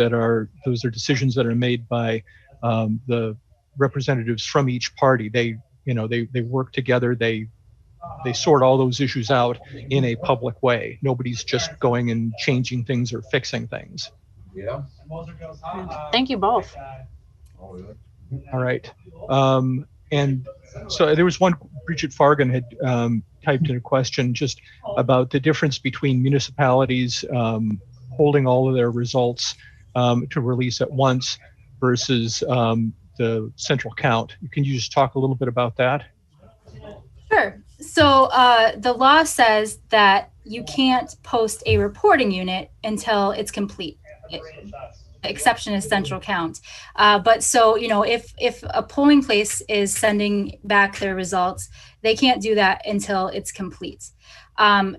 that are made by the representatives from each party. They work together. They sort all those issues out in a public way. Nobody's just going and changing things or fixing things. Yeah. Thank you both. All right. And so there was one, Bridget Fargan had typed in a question just about the difference between municipalities holding all of their results to release at once versus the central count. Can you just talk a little bit about that? Sure. So the law says that you can't post a reporting unit until it's complete. The exception is central count. But so, if a polling place is sending back their results, they can't do that until it's complete. And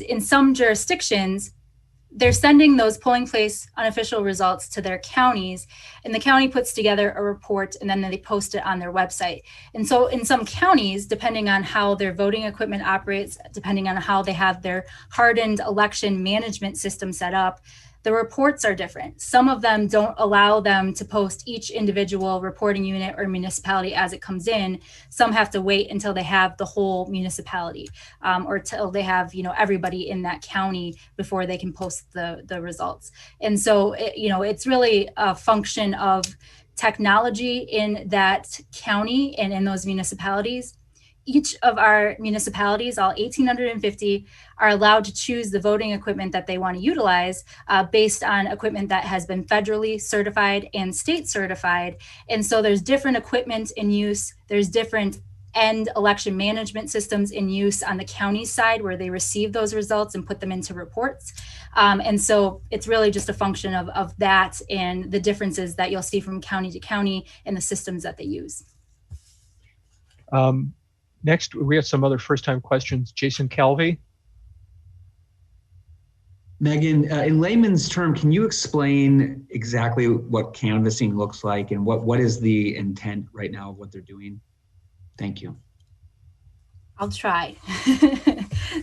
in some jurisdictions, they're sending those polling place unofficial results to their counties, and the county puts together a report and then they post it on their website. And so in some counties, depending on how their voting equipment operates, depending on how they have their hardened election management system set up, the reports are different. Some of them don't allow them to post each individual reporting unit or municipality as it comes in. Some have to wait until they have the whole municipality or till they have, everybody in that county before they can post the results. And so, it's really a function of technology in that county and in those municipalities. each of our municipalities, all 1,850, are allowed to choose the voting equipment that they want to utilize based on equipment that has been federally certified and state certified. And so there's different equipment in use. There's different end election management systems in use on the county side where they receive those results and put them into reports. And so it's really just a function of that and the differences that you'll see from county to county and the systems that they use. Next, we have some other first-time questions. Jason Calvi. Megan, in layman's term, can you explain exactly what canvassing looks like and what is the intent right now of what they're doing? Thank you. I'll try.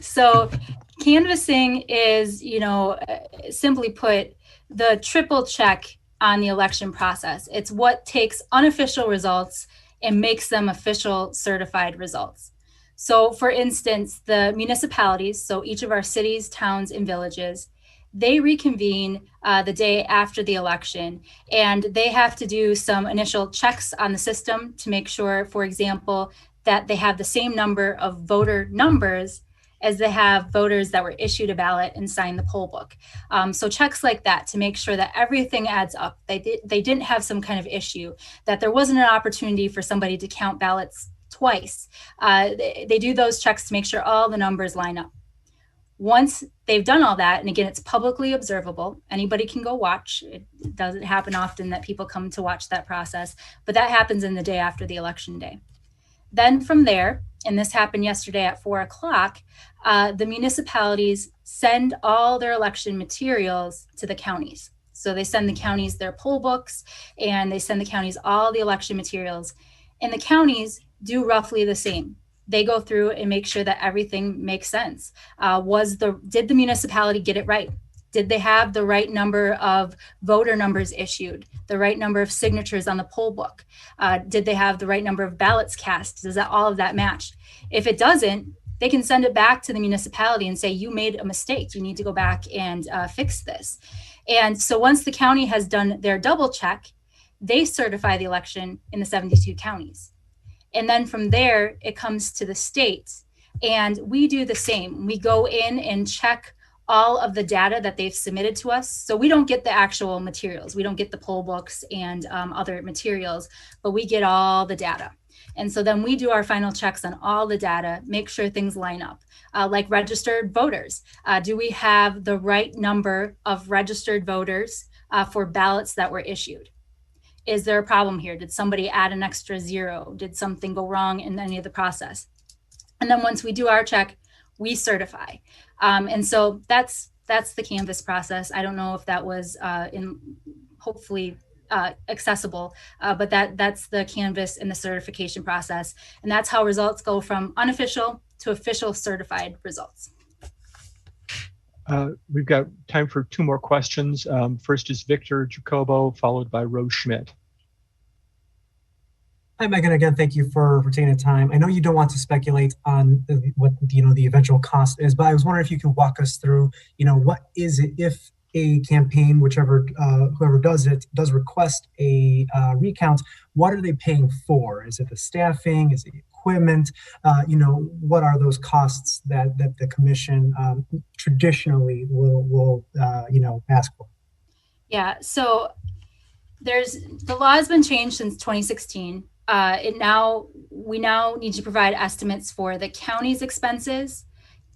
So canvassing is, simply put, the triple check on the election process. It's what takes unofficial results and makes them official certified results. So for instance, the municipalities, so each of our cities, towns, and villages, they reconvene the day after the election, and they have to do some initial checks on the system to make sure, for example, that they have the same number of voter numbers as they have voters that were issued a ballot and signed the poll book. So checks like that to make sure that everything adds up. They didn't have some kind of issue, that there wasn't an opportunity for somebody to count ballots twice. They do those checks to make sure all the numbers line up. Once they've done all that, and again, it's publicly observable, anybody can go watch. It doesn't happen often that people come to watch that process, but that happens in the day after the election day. Then from there, and this happened yesterday at 4 o'clock, the municipalities send all their election materials to the counties. So they send the counties their poll books, and they send the counties all the election materials. And the counties do roughly the same. They go through and make sure that everything makes sense. Did the municipality get it right? Did they have the right number of voter numbers issued, the right number of signatures on the poll book? Did they have the right number of ballots cast? Does all of that match? If it doesn't, they can send it back to the municipality and say, you made a mistake. You need to go back and fix this. And so once the county has done their double check, they certify the election in the 72 counties. And then from there, it comes to the states. And we do the same. We go in and check all of the data that they've submitted to us. So we don't get the actual materials. We don't get the poll books and other materials, but we get all the data. And so then we do our final checks on all the data, make sure things line up. Like registered voters. Do we have the right number of registered voters for ballots that were issued? Is there a problem here? Did somebody add an extra zero? Did something go wrong in any of the process? And then once we do our check, we certify. And so that's the canvas process. I don't know if that was hopefully accessible, but that's the canvas and the certification process. And that's how results go from unofficial to official certified results. We've got time for two more questions. First is Victor Jacobo, followed by Rose Schmidt. Hi, Megan. Again, thank you for taking the time. I know you don't want to speculate on what the eventual cost is, but I was wondering if you could walk us through, what is it if a campaign, whoever does it, does request a recount, what are they paying for? Is it the staffing? Is it equipment? What are those costs that the commission traditionally will ask for? Yeah, so the law has been changed since 2016. We now need to provide estimates for the county's expenses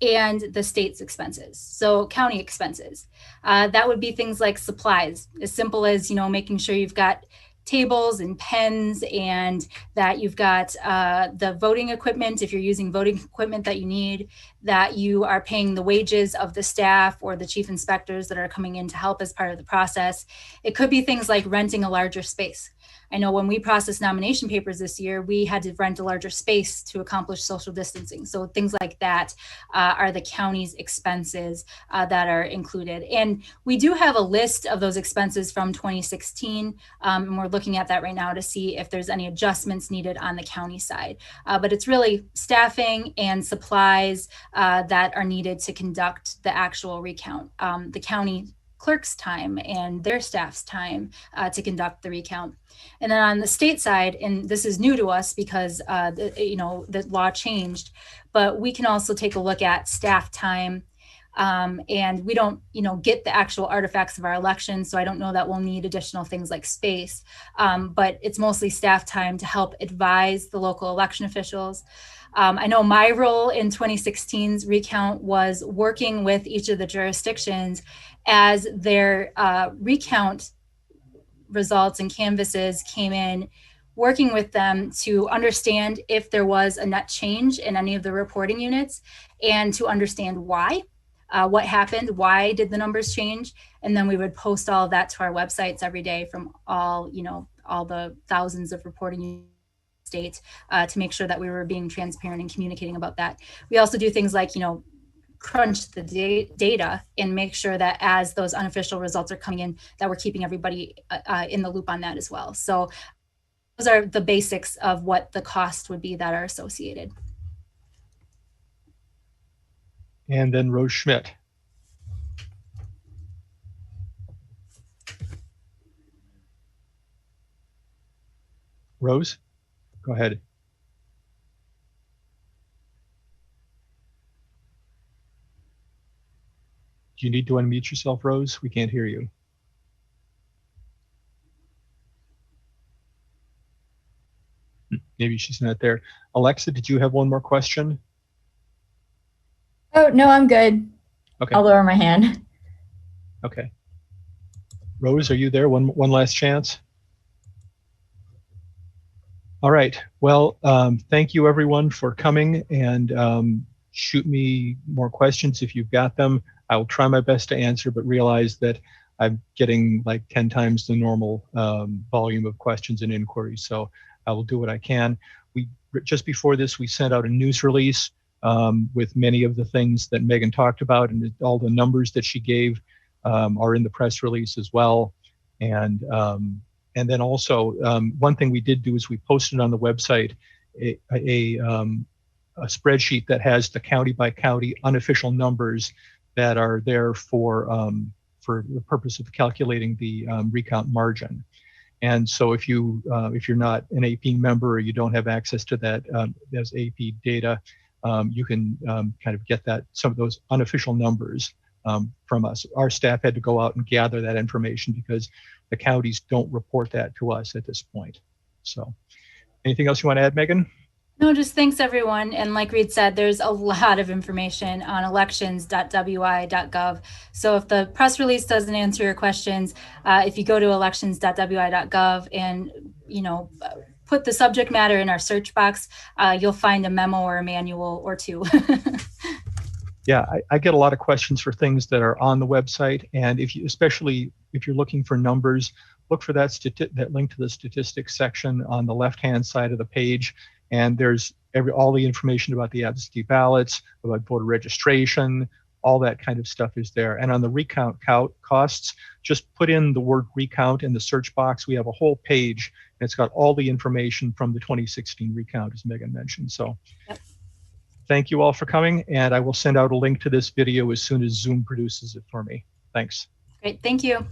and the state's expenses. So county expenses, that would be things like supplies, as simple as, making sure you've got tables and pens and that you've got the voting equipment, if you're using voting equipment that you need, that you are paying the wages of the staff or the chief inspectors that are coming in to help as part of the process. It could be things like renting a larger space. I know when we processed nomination papers this year, we had to rent a larger space to accomplish social distancing. So things like that are the county's expenses that are included. And we do have a list of those expenses from 2016, and we're looking at that right now to see if there's any adjustments needed on the county side. But it's really staffing and supplies that are needed to conduct the actual recount. The county clerk's time and their staff's time to conduct the recount. And then on the state side, and this is new to us because the law changed, but we can also take a look at staff time. And we don't, get the actual artifacts of our election. So I don't know that we'll need additional things like space, but it's mostly staff time to help advise the local election officials. I know my role in 2016's recount was working with each of the jurisdictions as their recount results and canvases came in, working with them to understand if there was a net change in any of the reporting units and to understand why. What happened, why did the numbers change? And then we would post all of that to our websites every day from all the thousands of reporting states to make sure that we were being transparent and communicating about that. We also do things like, crunch the data and make sure that as those unofficial results are coming in, that we're keeping everybody in the loop on that as well. So those are the basics of what the costs would be that are associated. And then Rose Schmidt. Rose, go ahead. Do you need to unmute yourself, Rose? We can't hear you. Maybe she's not there. Alexa, did you have one more question? Oh, no, I'm good. Okay. I'll lower my hand. Okay. Rose, are you there? One last chance. All right. Well, thank you everyone for coming, and shoot me more questions if you've got them. I will try my best to answer, but realize that I'm getting like 10 times the normal volume of questions and inquiries. So I will do what I can. Just before this, we sent out a news release with many of the things that Megan talked about, and all the numbers that she gave are in the press release as well. And then also, one thing we did do is we posted on the website a spreadsheet that has the county by county unofficial numbers that are there for the purpose of calculating the recount margin. And so if you're not an AP member or you don't have access to that as AP data, you can kind of get some of those unofficial numbers from us. Our staff had to go out and gather that information because the counties don't report that to us at this point. So anything else you want to add, Megan? No, just thanks everyone. And like Reed said, there's a lot of information on elections.wi.gov. So if the press release doesn't answer your questions, if you go to elections.wi.gov and, put the subject matter in our search box, you'll find a memo or a manual or two. Yeah, I get a lot of questions for things that are on the website. And especially if you're looking for numbers, look for that link to the statistics section on the left-hand side of the page. And there's all the information about the absentee ballots, about voter registration, all that kind of stuff is there. And on the recount costs, just put in the word recount in the search box. We have a whole page, and it's got all the information from the 2016 recount, as Megan mentioned. So yep. Thank you all for coming, and I will send out a link to this video as soon as Zoom produces it for me. Thanks. Great, thank you.